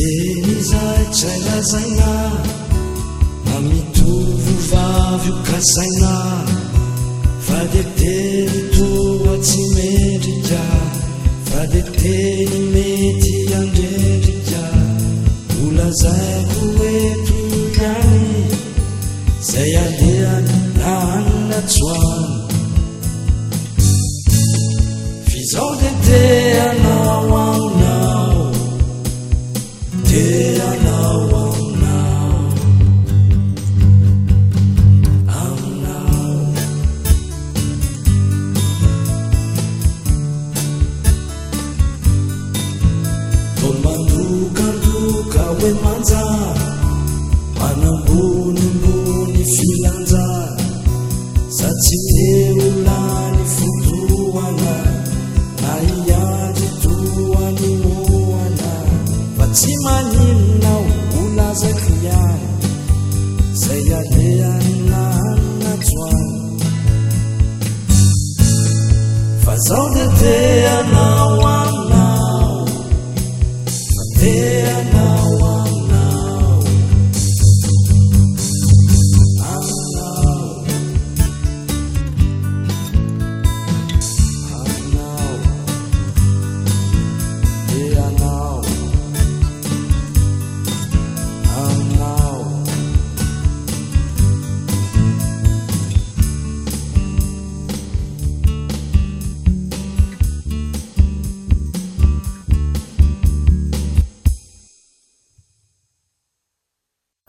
teny zay tsy lazaina mamitovy vavy io kasaina fa de teny toa tsy mendrika fa de teny mety andrendrika olazaiko eto ihany zay aleany nanina tsoany fizao de teanao aminao teanao aminao aminao tony mandokandoka hoe manja manambonimbony filanja sa tsy teo lany fotoana na iandry toany moana fa tsy maninonao olazako ihany zay aleany nanatsoany fa zao de teana